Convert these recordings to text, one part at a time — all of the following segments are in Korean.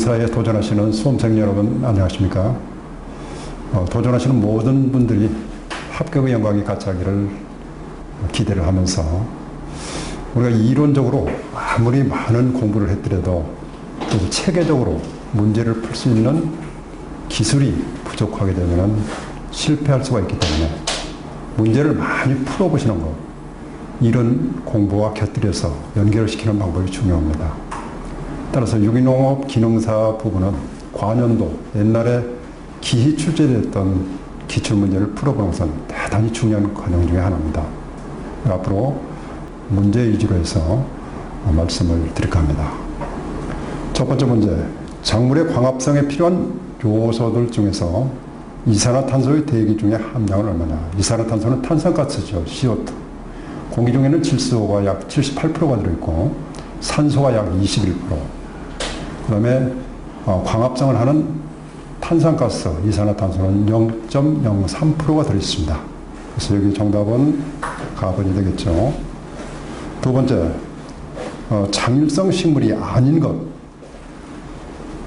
기능사에 도전하시는 수험생 여러분 안녕하십니까? 도전하시는 모든 분들이 합격의 영광이 같이하기를 기대를 하면서 우리가 이론적으로 아무리 많은 공부를 했더라도 또 체계적으로 문제를 풀 수 있는 기술이 부족하게 되면 실패할 수가 있기 때문에 문제를 많이 풀어보시는 것, 이런 공부와 곁들여서 연결시키는 방법이 중요합니다. 따라서 유기농업 기능사 부분은 과년도 옛날에 기희 출제됐던 기출문제를 풀어보는 것은 대단히 중요한 과정 중에 하나입니다. 앞으로 문제 위주로 해서 말씀을 드릴까 합니다. 첫 번째 문제, 작물의 광합성에 필요한 요소들 중에서 이산화탄소의 대기 중에 함량은 얼마냐. 이산화탄소는 탄산가스죠. CO2. 공기 중에는 질소가 약 78%가 들어있고 산소가 약 21%. 그 다음에 광합성을 하는 탄산가스, 이산화탄소는 0.03%가 들어있습니다. 그래서 여기 정답은 가번이 되겠죠. 두 번째, 장일성 식물이 아닌 것.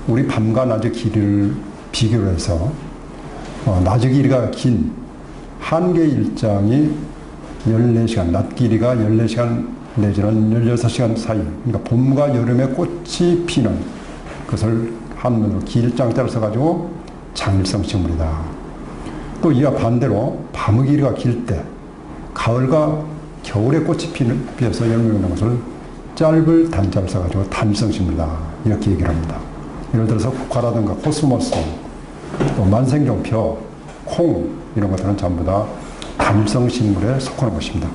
우리 밤과 낮의 길이를 비교를 해서 낮의 길이가 긴 한 개의 일정이 14시간, 낮 길이가 14시간 내지는 16시간 사이, 그러니까 봄과 여름에 꽃이 피는 그것을 한문으로 길장자를 써가지고 장일성 식물이다. 또 이와 반대로 밤의 길이가 길 때 가을과 겨울에 꽃이 피어서 열매 맺는 것을 짧을 단자를 써가지고 단일성 식물이다. 이렇게 얘기를 합니다. 예를 들어서 국화라든가 코스모스, 또 만생종표, 콩 이런 것들은 전부 다 단일성 식물에 속하는 것입니다.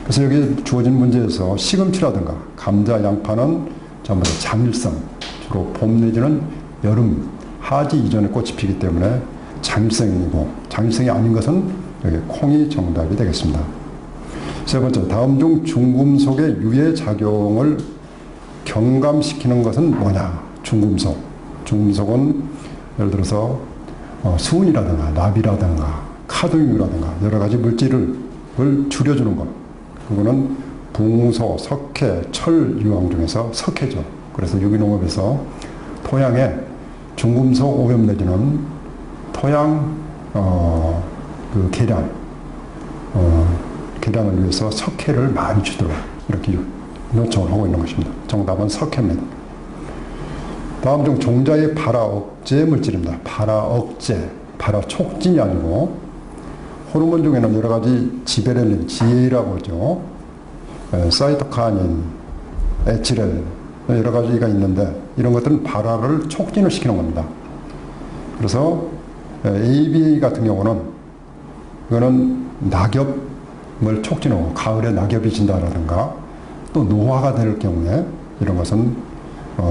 그래서 여기 주어진 문제에서 시금치라든가 감자, 양파는 전부 다 장일성, 주로 봄 내지는 여름, 하지 이전에 꽃이 피기 때문에 장일성이고, 장일성이 아닌 것은 여기 콩이 정답이 되겠습니다. 세 번째, 다음 중 중금속의 유해 작용을 경감시키는 것은 뭐냐? 중금속. 중금속은 예를 들어서 수은이라든가 납이라든가 카드뮴이라든가 여러 가지 물질을 줄여주는 것. 그거는 붕소, 석회, 철 유황 중에서 석회죠. 그래서 유기농업에서 토양에 중금속 오염 내지는 토양 개량을 위해서 석회를 많이 주도록 이렇게 요청을 하고 있는 것입니다. 정답은 석회입니다. 다음 중 종자의 발화 억제 물질입니다. 발화 억제, 발화 촉진이 아니고 호르몬 중에는 여러 가지 지베렐린, GA라고 하죠. 사이토카닌, 에치렐 여러 가지가 있는데 이런 것들은 발화를 촉진을 시키는 겁니다. 그래서 ABA 같은 경우는 이거는 낙엽을 촉진하고 가을에 낙엽이 진다라든가 또 노화가 될 경우에 이런 것은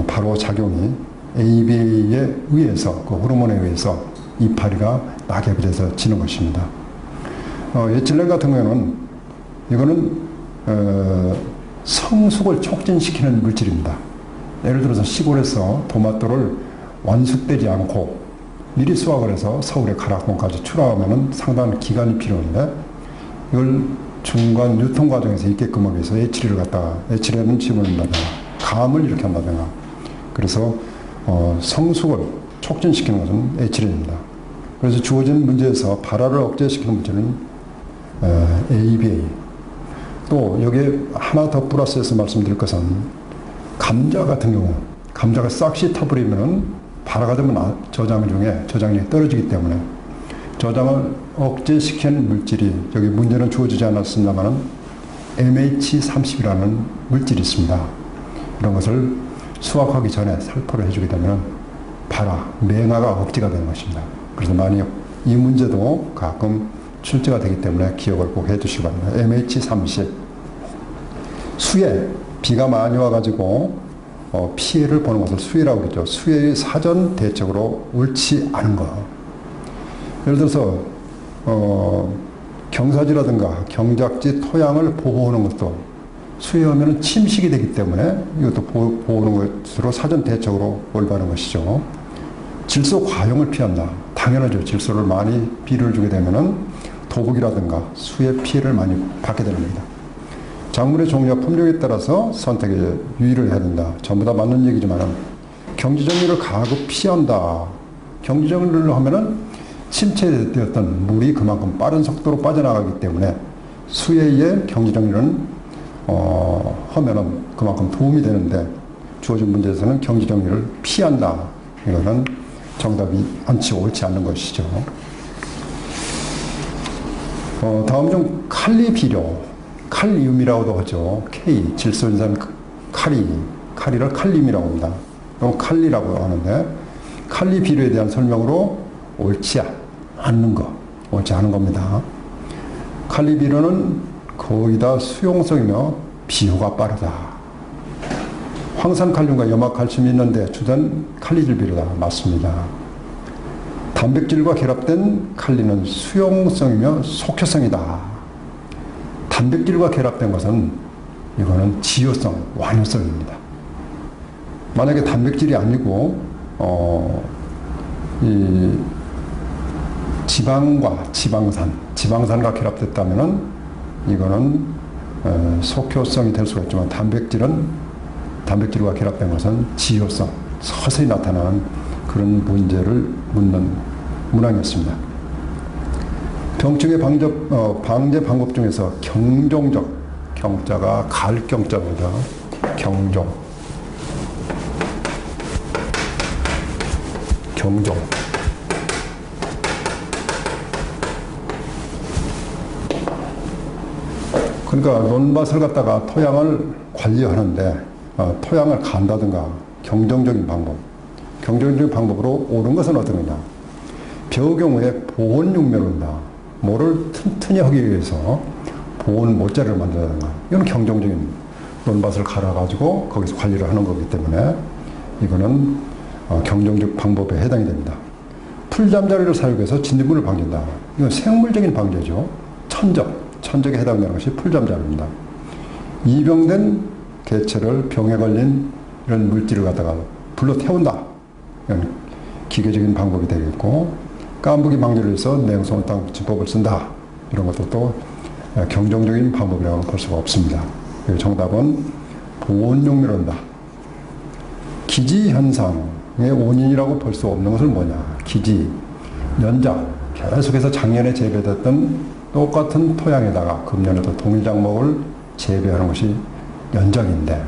바로 작용이 ABA에 의해서 그 호르몬에 의해서 이파리가 낙엽이 돼서 지는 것입니다. 에틸렌 같은 경우는 이거는 성숙을 촉진시키는 물질입니다. 예를 들어서 시골에서 토마토를 완숙되지 않고 미리 수확을 해서 서울에 가락봉까지 출하하면 상당한 기간이 필요한데 이걸 중간 유통 과정에서 있게끔 하기 위해서 에치레를 갖다가 에치레는 집어넣는다든가 감을 이렇게 한다든가 그래서 성숙을 촉진시키는 것은 에치레입니다. 그래서 주어진 문제에서 발화를 억제시키는 문제는 ABA. 또 여기에 하나 더 플러스해서 말씀드릴 것은 감자 같은 경우 감자가 싹시 타버리면 발화가 되면 저장력이 떨어지기 때문에 저장을 억제시키는 물질이 여기 문제는 주어지지 않았습니다만 MH30이라는 물질이 있습니다. 이런 것을 수확하기 전에 살포를 해주게 되면 발화, 맹화가 억제가 되는 것입니다. 그래서 많이 이 문제도 가끔 출제가 되기 때문에 기억을 꼭 해두시기 바랍니다. MH30. 수해, 비가 많이 와가지고 피해를 보는 것을 수해라고 그러죠. 수해의 사전 대책으로 옳지 않은 것. 예를 들어서 경사지라든가 경작지 토양을 보호하는 것도 수해하면 침식이 되기 때문에 이것도 보호하는 것으로 사전 대책으로 올바른 것이죠. 질소 과용을 피한다. 당연하죠. 질소를 많이 비료를 주게 되면은 도복이라든가 수해 피해를 많이 받게 됩니다. 작물의 종류와 품종에 따라서 선택에 유의를 해야 된다. 전부 다 맞는 얘기지만 경지정리를 가급 피한다. 경지정리를 하면은 침체되었던 물이 그만큼 빠른 속도로 빠져나가기 때문에 수에 의해 경지정리는 하면은 그만큼 도움이 되는데 주어진 문제에서는 경지정리를 피한다. 이거는 정답이 옳지 않는 것이죠. 다음 중 칼리비료, 칼리움이라고도 하죠. K, 질소인산 칼리를 칼륨이라고 합니다. 그럼 칼리라고 하는데 칼리비료에 대한 설명으로 옳지 않는 겁니다. 칼리비료는 거의 다 수용성이며 비효가 빠르다. 황산칼륨과 염화칼슘이 있는데 주된 칼리질비료다. 맞습니다. 단백질과 결합된 칼리는 수용성이며 속효성이다. 단백질과 결합된 것은 이거는 지효성, 완효성입니다. 만약에 단백질이 아니고 이 지방과 지방산과 결합됐다면은 이거는 속효성이 될 수가 있지만 단백질과 결합된 것은 지효성, 서서히 나타나는 그런 문제를 묻는 문항이었습니다. 병증의 방제 방법 중에서 경종적, 경자가 갈경자입니다. 경종. 그러니까 논밭을 갖다가 토양을 관리하는데 토양을 간다든가 경정적인 방법으로 옳은 것은 어떤 거냐. 벼의 경우에 보온육면입니다. 모를 튼튼히 하기 위해서 보온 모짜리를 만든다든가 이건 경정적인 논밭을 갈아가지고 거기서 관리를 하는 거기 때문에 이거는 경정적 방법에 해당이 됩니다. 풀잠자리를 사용해서 진딧물을 방진다. 이건 생물적인 방제죠. 천적에 해당되는 것이 풀잠자리입니다. 이병된 개체를 병에 걸린 이런 물질을 갖다가 불러 태운다. 이건 기계적인 방법이 되겠고, 깐부기 방제를 해서 냉수온 땅 지법을 쓴다. 이런 것도 또 경정적인 방법이라고 볼 수가 없습니다. 정답은 보온용미론다. 기지현상의 원인이라고 볼 수 없는 것은 뭐냐. 기지, 연작, 계속해서 작년에 재배됐던 똑같은 토양에다가 금년에도 동일작목을 재배하는 것이 연작인데,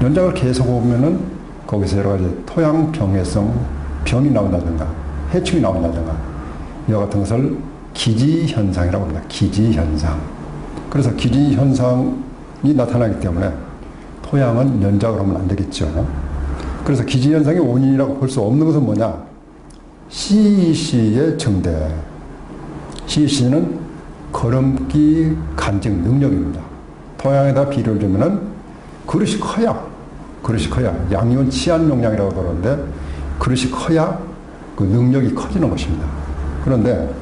연작을 계속 보면은 거기서 여러 가지 토양 병해성 병이 나온다든가 해충이 나온다든가 이와 같은 것을 기지현상이라고 합니다. 기지현상. 그래서 기지현상이 나타나기 때문에 토양은 연작을 하면 안 되겠죠. 그래서 기지현상의 원인이라고 볼 수 없는 것은 뭐냐? CEC의 증대. CEC는 거름기 간증 능력입니다. 토양에다 비료를 주면은 그릇이 커야 양이온 치안 용량이라고 그러는데 그릇이 커야 그 능력이 커지는 것입니다. 그런데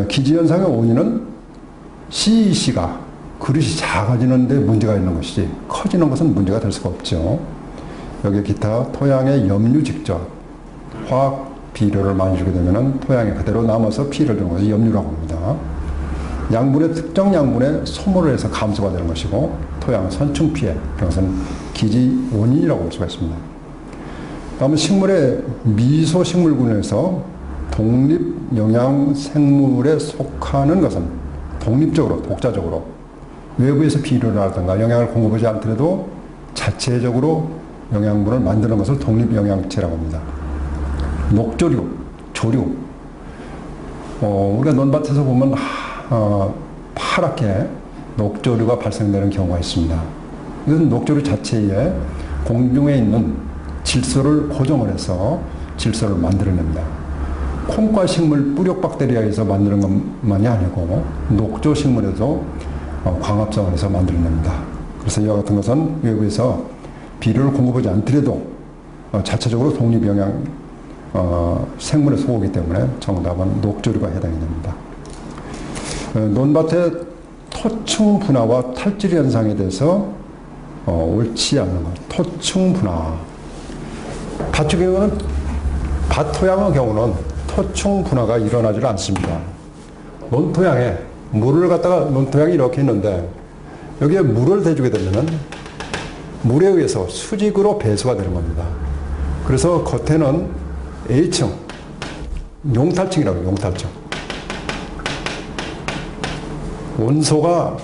기지현상의 원인은 CEC가 그릇이 작아지는데 문제가 있는 것이지 커지는 것은 문제가 될 수가 없죠. 여기 기타 토양에 염류 직접 화학 비료를 많이 주게 되면 토양에 그대로 남아서 피해를 주는 것을 염류라고 합니다. 양분의 특정 양분에 소모를 해서 감소가 되는 것이고 토양 선충 피해, 그것은 기지 원인이라고 볼 수가 있습니다. 다음은 식물의 미소식물군에서 독립영양생물에 속하는 것은 독립적으로, 독자적으로 외부에서 비료를 하든가 영양을 공급하지 않더라도 자체적으로 영양분을 만드는 것을 독립영양체라고 합니다. 녹조류, 조류. 우리가 논밭에서 보면 파랗게 녹조류가 발생되는 경우가 있습니다. 이것은 녹조류 자체에 공중에 있는 질소를 고정을 해서 질소를 만들어냅니다. 콩과 식물 뿌력 박테리아에서 만드는 것만이 아니고 녹조 식물에도 광합성을 해서 만들어냅니다. 그래서 이와 같은 것은 외부에서 비료를 공급하지 않더라도 자체적으로 독립영양 생물에 속하기 때문에 정답은 녹조류가 해당이 됩니다. 논밭의 토충 분화와 탈질 현상에 대해서 옳지 않는 것. 토충 분화. 밭 토양의 경우는 토충 분화가 일어나지 않습니다. 논토양에 물을 갖다가 논토양이 이렇게 있는데 여기에 물을 대주게 되면 물에 의해서 수직으로 배수가 되는 겁니다. 그래서 겉에는 A층, 용탈층이라고 해요. 용탈층. 원소가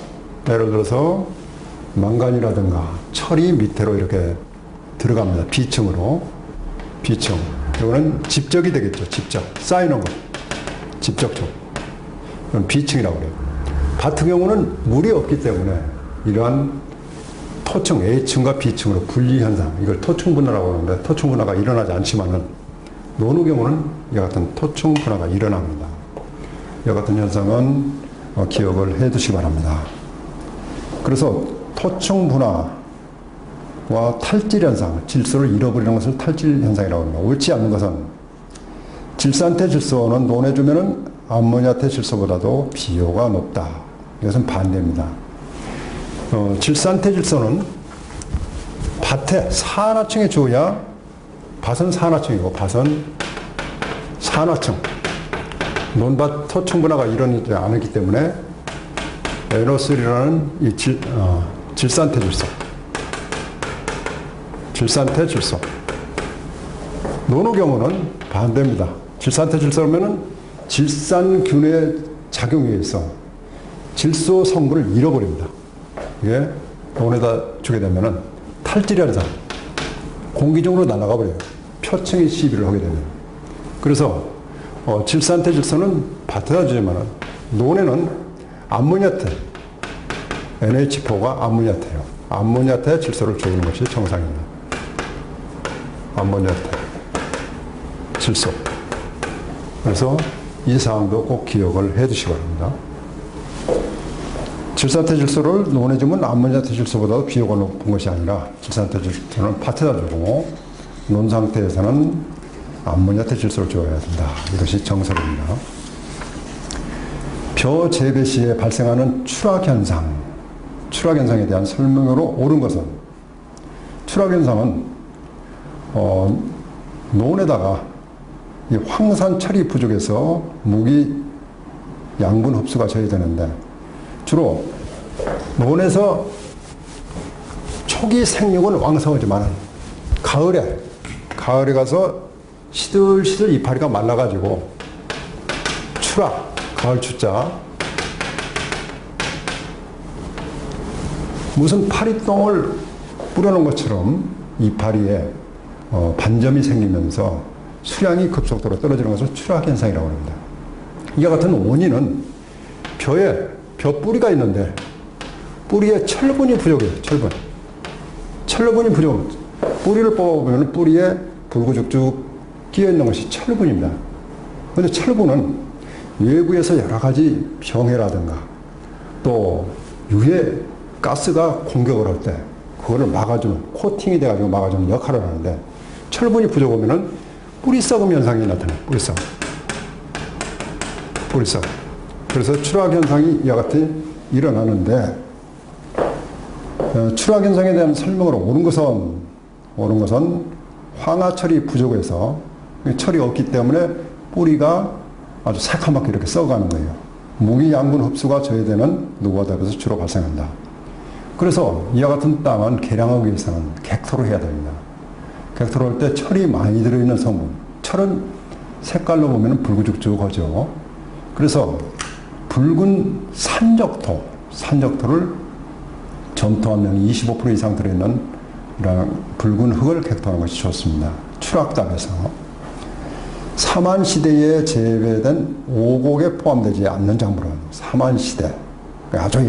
예를 들어서 망간이라든가 철이 밑으로 이렇게 들어갑니다. B층으로. B층. 이거는 집적이 되겠죠. 집적. 쌓이는 거. 집적층. 그럼 B층이라고 그래요. 같은 경우는 물이 없기 때문에 이러한 토층, A층과 B층으로 분리현상, 이걸 토층분화라고 하는데 토층분화가 일어나지 않지만은 노노 경우는 이와 같은 토층분화가 일어납니다. 이와 같은 현상은 기억을 해 두시기 바랍니다. 그래서 토층분화와 탈질현상, 질소를 잃어버리는 것을 탈질현상이라고 합니다. 옳지 않는 것은 질산태 질소는 논해주면은 암모니아태 질소보다도 비효가 높다. 이것은 반대입니다. 질산태 질소는 밭에 산화층에 주어야 밭은 산화층이고 밭은 산화층. 논밭 토층분화가 일어나지 않았기 때문에 NO3라는 이 질산태 질소. 질산태 질소. 노노 경우는 반대입니다. 질산태 질소라면은 질산균의 작용에 의해서 질소 성분을 잃어버립니다. 이게 논에다 주게 되면은 탈질현상, 공기중으로 날아가 버려요. 표층이 시비를 하게 되면. 그래서 질산태 질소는 밭에다 주지만은 논에는 암모니아태, NH4가 암모니아태예요. 암모니아태 질소를 주는 것이 정상입니다. 암모니아태 질소. 그래서 이 사항도 꼭 기억을 해 두시기 바랍니다. 질산태 질소를 논에 주면 암모니아태 질소보다 비효가 높은 것이 아니라 질산태 질소는 밭에다 주고 논 상태에서는 암모니아태 질소를 줘야 된다. 이것이 정설입니다. 벼 재배 시에 발생하는 추락현상, 추락현상에 대한 설명으로 옳은 것은 추락현상은 논에다가 이 황산철이 부족해서 무기 양분 흡수가 저해되는데 주로 논에서 초기 생육은 왕성하지만 가을에 가서 시들시들 이파리가 말라가지고 추락, 가을 추자 무슨 파리똥을 뿌려놓은 것처럼 이파리에 반점이 생기면서 수량이 급속도로 떨어지는 것을 추락현상이라고 합니다. 이와 같은 원인은 벼에 벼 뿌리가 있는데 뿌리에 철분이 부족해요. 철분이 부족. 뿌리를 뽑아보면 뿌리에 붉고죽죽 끼어있는 것이 철분입니다. 그런데 철분은 외부에서 여러 가지 병해라든가 또 유해 가스가 공격을 할 때 그거를 막아주는, 코팅이 돼가지고 막아주는 역할을 하는데 철분이 부족하면 뿌리 썩음 현상이 나타나요. 뿌리 썩음. 그래서 추락 현상이 이와 같이 일어나는데 추락 현상에 대한 설명으로 옳은 것은 황화철이 부족해서 철이 없기 때문에 뿌리가 아주 새카맣게 이렇게 썩어가는 거예요. 무기 양분 흡수가 저해되는 노후화답에서 주로 발생한다. 그래서 이와 같은 땅은 개량하기 위해서는 객토를 해야 됩니다. 객토를 할 때 철이 많이 들어있는 성분. 철은 색깔로 보면 붉은죽죽하죠. 그래서 붉은 산적토를 점토 한 명이 25% 이상 들어있는 이런 붉은 흙을 객토하는 것이 좋습니다. 추락답에서 사만시대에 재배된 오곡에 포함되지 않는 작물은 사만시대, 아주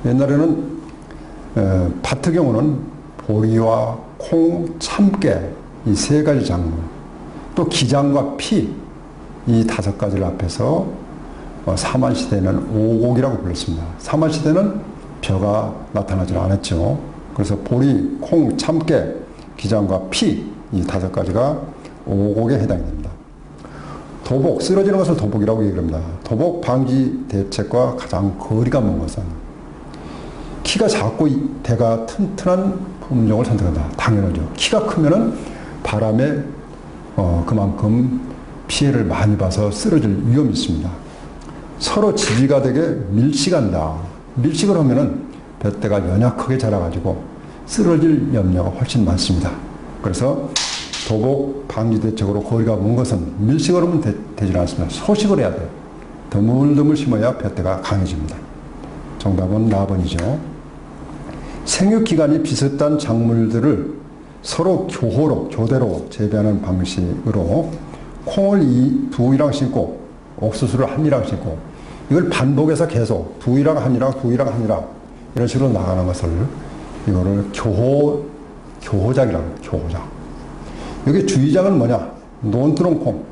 옛날에는 밭의 경우는 보리와 콩, 참깨 이 세 가지 작물, 또 기장과 피 이 다섯 가지를 합해서 사만시대는 오곡이라고 불렀습니다. 사만시대는 벼가 나타나지 않았죠. 그래서 보리, 콩, 참깨, 기장과 피 이 다섯 가지가 오곡에 해당이 됩니다. 도복, 쓰러지는 것을 도복이라고 얘기합니다. 도복 방지 대책과 가장 거리가 먼 것은 키가 작고 대가 튼튼한 품종을 선택한다. 당연하죠. 키가 크면은 바람에 그만큼 피해를 많이 봐서 쓰러질 위험이 있습니다. 서로 지지가 되게 밀식한다. 밀식을 하면은 볏대가 연약하게 자라가지고 쓰러질 염려가 훨씬 많습니다. 그래서 소복 방지 대책으로 거리가 먼 것은 밀식으로 하면 되지 않습니다. 소식을 해야 돼요. 드물드물 심어야 볕대가 강해집니다. 정답은 4번이죠. 생육기간이 비슷한 작물들을 서로 교대로 재배하는 방식으로 콩을 2이랑 심고 옥수수를 1이랑 심고 이걸 반복해서 계속 2이랑 1이랑 이런 식으로 나가는 것을 이거를 교호작이라고 해요. 교호작. 여기 주의작은 뭐냐? 논두렁콩.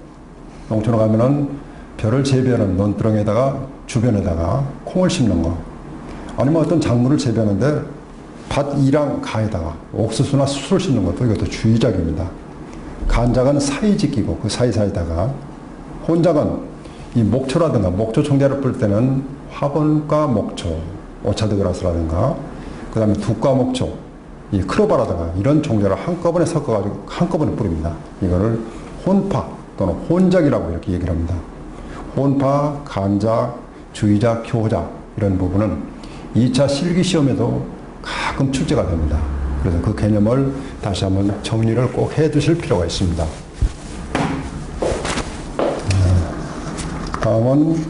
농촌에 가면은 벼를 재배하는 논두렁에다가 주변에다가 콩을 심는 거. 아니면 어떤 작물을 재배하는데 밭 2랑 가에다가 옥수수나 수수를 심는 것도 이것도 주의작입니다. 간작은 사이짓기고 그 사이사이에다가 혼작은 이 목초라든가 목초 총자를 뿔 때는 화분과 목초, 오차드그라스라든가 그 다음에 두과 목초, 이 크로바라든가 이런 종자를 한꺼번에 섞어가지고 한꺼번에 뿌립니다. 이거를 혼파 또는 혼작이라고 이렇게 얘기를 합니다. 혼파, 간작, 주의작, 교작 이런 부분은 2차 실기시험에도 가끔 출제가 됩니다. 그래서 그 개념을 다시 한번 정리를 꼭 해두실 필요가 있습니다. 다음은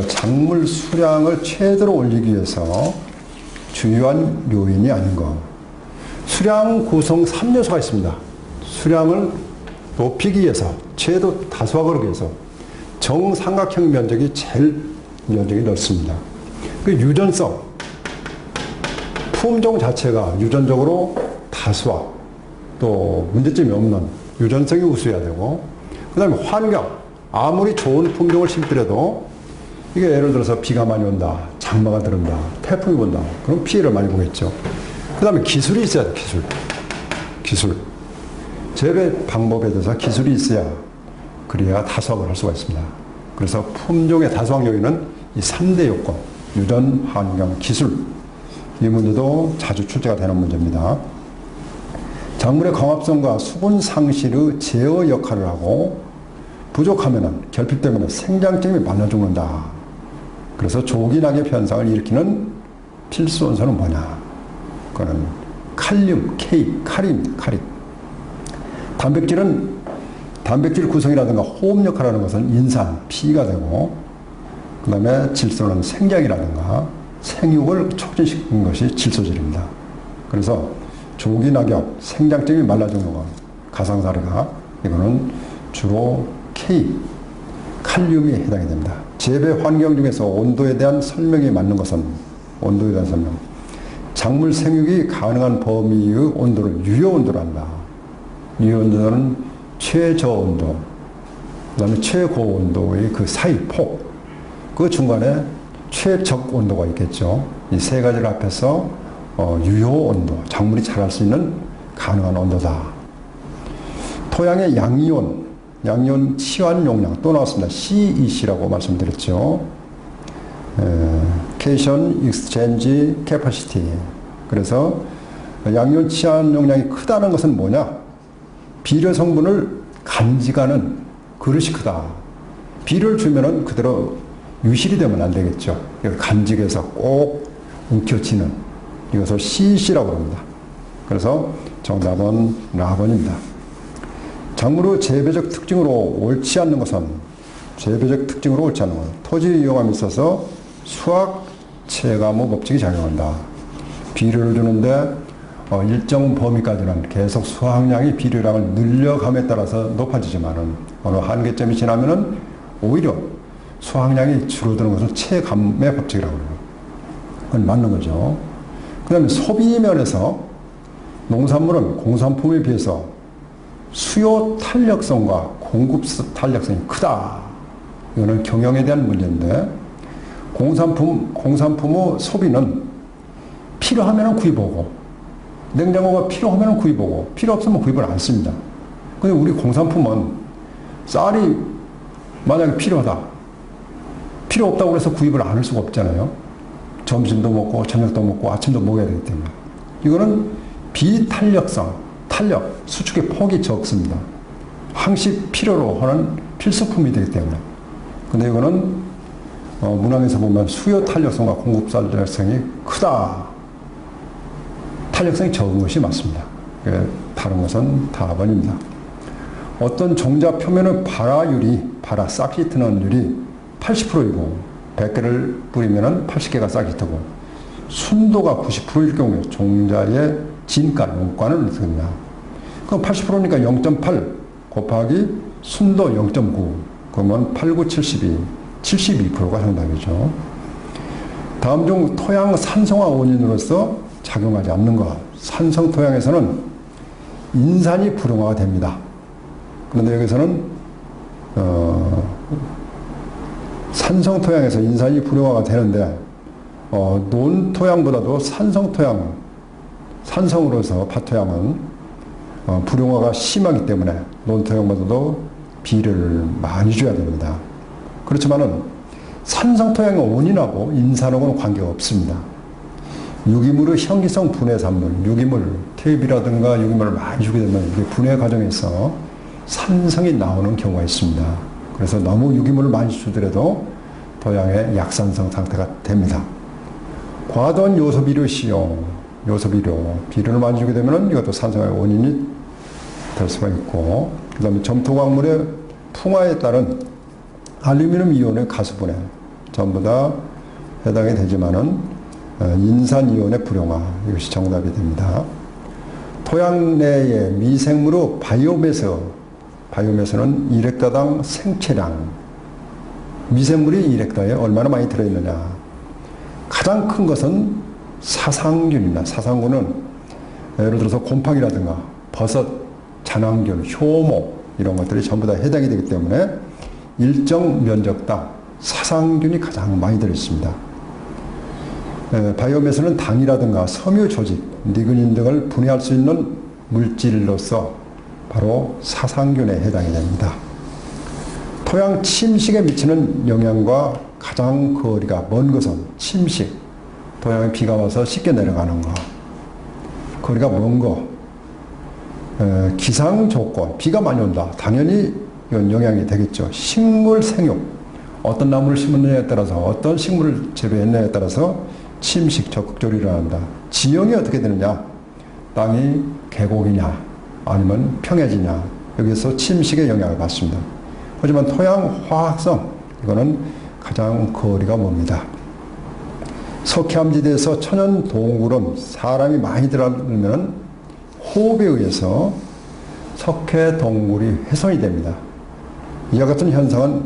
작물 수량을 최대로 올리기 위해서 중요한 요인이 아닌 것. 수량 구성 3요소가 있습니다. 수량을 높이기 위해서, 최대 다수화하기 위해서 정삼각형 면적이 제일 면적이 넓습니다. 그 유전성, 품종 자체가 유전적으로 다수화, 또 문제점이 없는 유전성이 우수해야 되고, 그 다음에 환경, 아무리 좋은 품종을 심더라도 이게 예를 들어서 비가 많이 온다, 장마가 들어온다, 태풍이 온다, 그럼 피해를 많이 보겠죠. 그 다음에 기술이 있어야 돼, 기술. 재배 방법에 대해서 기술이 있어야 그래야 다수확을 할 수가 있습니다. 그래서 품종의 다수확 요인은 이 3대 요건, 유전, 환경, 기술. 이 문제도 자주 출제가 되는 문제입니다. 작물의 광합성과 수분 상실의 제어 역할을 하고 부족하면 결핍 때문에 생장점이 말라 죽는다. 그래서 조기 낙엽 현상을 일으키는 필수 원소는 뭐냐? 그거는 칼륨, K, 칼입니다. 단백질 구성이라든가 호흡 역할을 하는 것은 인산, P가 되고, 그 다음에 질소는 생장이라든가 생육을 촉진시키는 것이 질소질입니다. 그래서 조기 낙엽, 생장점이 말라 죽는 것, 가상사례가 이거는 주로 K, 칼륨이 해당이 됩니다. 재배 환경 중에서 온도에 대한 설명이 맞는 것은 온도에 대한 설명. 작물 생육이 가능한 범위의 온도를 유효온도로 한다. 유효온도는 최저온도, 그 다음에 최고온도의 그 사이 폭, 그 중간에 최적온도가 있겠죠. 이 세 가지를 합해서 유효온도, 작물이 자랄 수 있는 가능한 온도다. 토양의 양이온 치환 용량 또 나왔습니다. CEC라고 말씀드렸죠. Cation Exchange Capacity. 그래서 양이온 치환 용량이 크다는 것은 뭐냐? 비료 성분을 간직하는 그릇이 크다. 비료를 주면은 그대로 유실이 되면 안 되겠죠. 이걸 간직해서 꼭 움켜쥐는 이것을 CEC라고 합니다. 그래서 정답은 라번입니다. 작물의 재배적 특징으로 옳지 않는 것은 토지 이용함에 있어서 수학 체감의 법칙이 작용한다. 비료를 주는데 일정 범위까지는 계속 수확량이 비료량을 늘려감에 따라서 높아지지만은 어느 한계점이 지나면은 오히려 수확량이 줄어드는 것은 체감의 법칙이라고 해요. 그건 맞는 거죠. 그 다음에 소비 면에서 농산물은 공산품에 비해서 수요 탄력성과 공급 탄력성이 크다. 이거는 경영에 대한 문제인데, 공산품의 소비는 필요하면 구입하고, 냉장고가 필요하면 구입하고, 필요 없으면 구입을 안 씁니다. 근데 우리 공산품은 쌀이 만약에 필요하다. 필요 없다고 해서 구입을 안 할 수가 없잖아요. 점심도 먹고, 저녁도 먹고, 아침도 먹어야 되기 때문에. 이거는 비탄력성, 수축의 폭이 적습니다. 항시 필요로 하는 필수품이 되기 때문에. 근데 이거는 문항에서 보면 수요 탄력성과 공급 탄력성이 크다. 탄력성이 적은 것이 맞습니다. 다른 것은 답안입니다. 어떤 종자 표면의 발화 싹이 트는 율이 80%이고 100개를 뿌리면 80개가 싹이 트고 순도가 90%일 경우에 종자의 진가, 용가는 어떻게 되냐. 그럼 80%니까 0.8 곱하기 순도 0.9 그러면 8, 9, 72 72%가 정답이죠. 다음 중 토양 산성화 원인으로서 작용하지 않는 것. 산성 토양에서는 인산이 불용화가 됩니다. 그런데 여기서는 산성 토양에서 인산이 불용화가 되는데 논토양보다도 산성 토양, 산성으로서 밭토양은 불용화가 심하기 때문에 논토양보다도 비료를 많이 줘야 됩니다. 그렇지만은 산성 토양의 원인하고 인산하고는 관계가 없습니다. 유기물의 형기성 분해 산물, 유기물, 퇴비라든가 유기물을 많이 주게 되면 이게 분해 과정에서 산성이 나오는 경우가 있습니다. 그래서 너무 유기물을 많이 주더라도 토양의 약산성 상태가 됩니다. 과도한 요소비료使用, 비료를 많이 주게 되면 이것도 산성의 원인이 될 수가 있고, 그 다음에 점토광물의 풍화에 따른 알루미늄 이온의 가수분해, 전부 다 해당이 되지만은 인산 이온의 불용화, 이것이 정답이 됩니다. 토양 내의 미생물의 바이오매스는 1헥타당 생체량, 미생물이 1헥타에 얼마나 많이 들어있느냐. 가장 큰 것은 사상균입니다. 사상균은 예를 들어서 곰팡이라든가 버섯, 잔황균, 효모 이런 것들이 전부 다 해당이 되기 때문에 일정 면적당 사상균이 가장 많이 들어있습니다. 바이오매스는 당이라든가 섬유 조직, 리그닌 등을 분해할 수 있는 물질로서 바로 사상균에 해당이 됩니다. 토양 침식에 미치는 영향과 가장 거리가 먼 것은 침식, 토양에 비가 와서 씻겨 내려가는 것, 거리가 먼 것, 기상 조건, 비가 많이 온다. 당연히 이건 영향이 되겠죠. 식물 생육, 어떤 나무를 심느냐에 따라서, 어떤 식물을 재배했느냐에 따라서 침식 적극적으로 일어난다. 지형이 어떻게 되느냐, 땅이 계곡이냐 아니면 평야지냐, 여기서 침식의 영향을 받습니다. 하지만 토양 화학성, 이거는 가장 거리가 멉니다. 석회암지대에서 천연 동굴은 사람이 많이 들어가면 호흡에 의해서 석회 동굴이 훼손이 됩니다. 이와 같은 현상은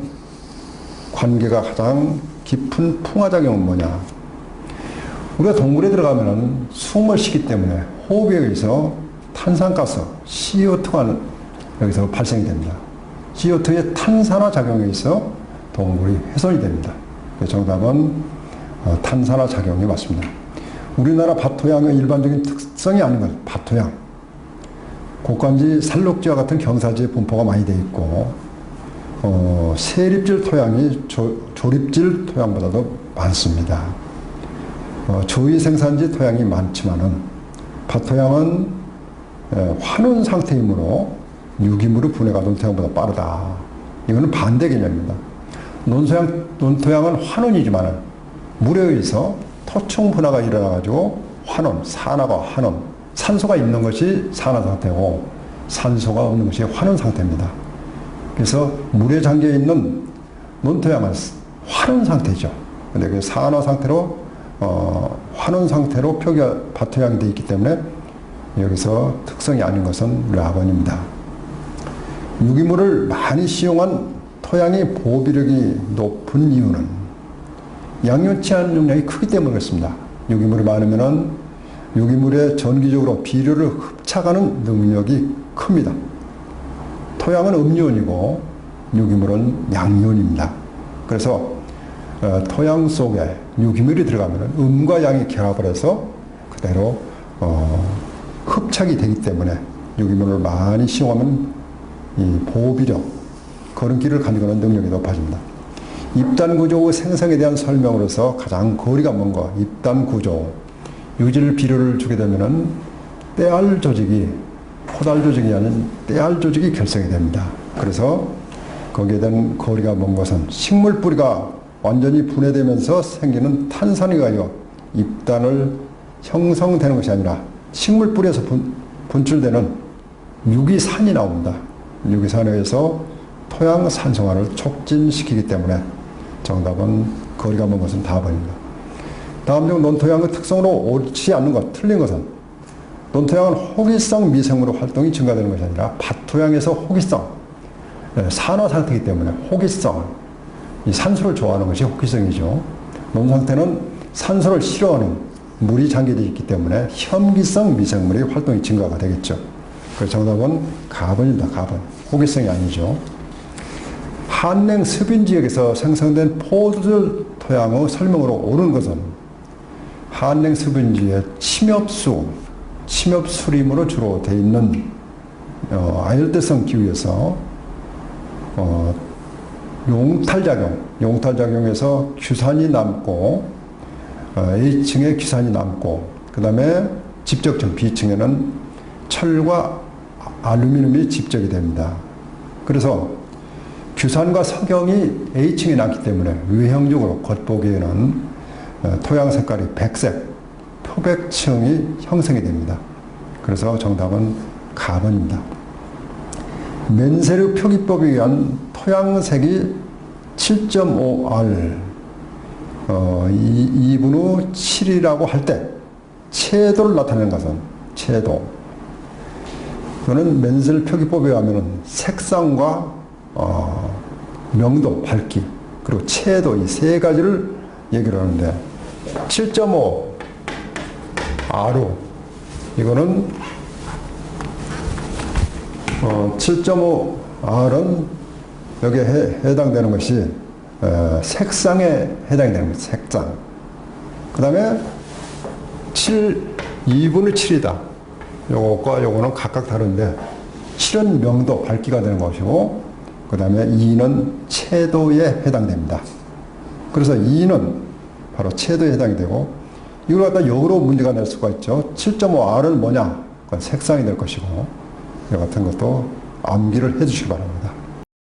관계가 가장 깊은 풍화작용은 뭐냐. 우리가 동굴에 들어가면 숨을 쉬기 때문에 호흡에 의해서 탄산가스, CO2가 여기서 발생이 됩니다. CO2의 탄산화 작용에 의해서 동굴이 훼손이 됩니다. 정답은 탄산화 작용이 맞습니다. 우리나라 밭토양의 일반적인 특성이 아닌 것, 밭토양. 곡간지, 산록지와 같은 경사지의 분포가 많이 되어 있고, 세립질 토양이 조립질 토양보다도 많습니다. 조위 생산지 토양이 많지만은 밭토양은 환원 상태이므로 유기물의 분해가 논토양보다 빠르다. 이거는 반대 개념입니다. 논토양은 환원이지만 물에 의해서 토충 분화가 일어나가지고 환원, 산화가 환원, 산소가 있는 것이 산화 상태고 산소가 없는 것이 환원 상태입니다. 그래서 물에 잠겨 있는 논토양은 환원 상태죠. 근데 그 산화 상태로 환원 상태로 밭토양이 되어 있기 때문에 여기서 특성이 아닌 것은 락원입니다. 유기물을 많이使用한 토양의 보비력이 높은 이유는 양요치 않은 용량이 크기 때문에 그렇습니다. 유기물이 많으면은 유기물에 전기적으로 비료를 흡착하는 능력이 큽니다. 토양은 음이온이고 유기물은 양이온입니다. 그래서 토양 속에 유기물이 들어가면 음과 양이 결합을 해서 그대로 흡착이 되기 때문에 유기물을 많이使用하면 이 보호비력, 걸음길을 가지고 있는 능력이 높아집니다. 입단구조의 생성에 대한 설명으로서 가장 거리가 먼 거, 입단구조, 유질 비료를 주게 되면은 떼알 조직이, 포달 조직이 아닌 떼알 조직이 결성이 됩니다. 그래서 거기에 대한 거리가 먼 것은 식물 뿌리가 완전히 분해되면서 생기는 탄산이 아니라 입단을 형성되는 것이 아니라 식물 뿌리에서 분출되는 유기산이 나옵니다. 유기산에서 토양 산성화를 촉진시키기 때문에 정답은 거리가 먼 것은 4번입니다. 다음 중 논토양의 특성으로 옳지 않는 것, 틀린 것은 논토양은 호기성 미생물의 활동이 증가되는 것이 아니라 밭토양에서 호기성, 산화 상태이기 때문에 호기성, 이 산소를 좋아하는 것이 호기성이죠. 논상태는 산소를 싫어하는 물이 잠겨져 있기 때문에 혐기성 미생물의 활동이 증가가 되겠죠. 그래서 정답은 가번입니다. 가번. 호기성이 아니죠. 한냉 습인 지역에서 생성된 포도주 토양의 설명으로 옳은 것은 한냉 습인 지역의 침엽수림으로 주로 되어 있는 아열대성 기후에서 용탈작용에서 규산이 남고 A층에 규산이 남고 그 다음에 집적층 B층에는 철과 알루미늄이 집적이 됩니다. 그래서 규산과 석영이 A층에 남기 때문에 외형적으로 겉보기에는 토양 색깔이 백색, 표백층이 형성이 됩니다. 그래서 정답은 가번입니다. 멘세르 표기법에 의한 토양색이 7.5R 2분 후 7이라고 할 때 채도를 나타내는 것은 채도. 이거는 멘셀 표기법에 의하면 색상과 명도, 밝기, 그리고 채도 이 세 가지를 얘기를 하는데 7.5 R로 이거는 7.5 R은 여기에 해당되는 것이 색상에 해당이 되는 거예요. 색상. 그 다음에 2분의 7이다. 요것과 요거는 각각 다른데 7은 명도, 밝기가 되는 것이고 그 다음에 2는 채도에 해당됩니다. 그래서 2는 바로 채도에 해당이 되고 이걸 갖다 역으로 문제가 낼 수가 있죠. 7.5R은 뭐냐? 그건 색상이 될 것이고 이 같은 것도 암기를 해 주시기 바랍니다.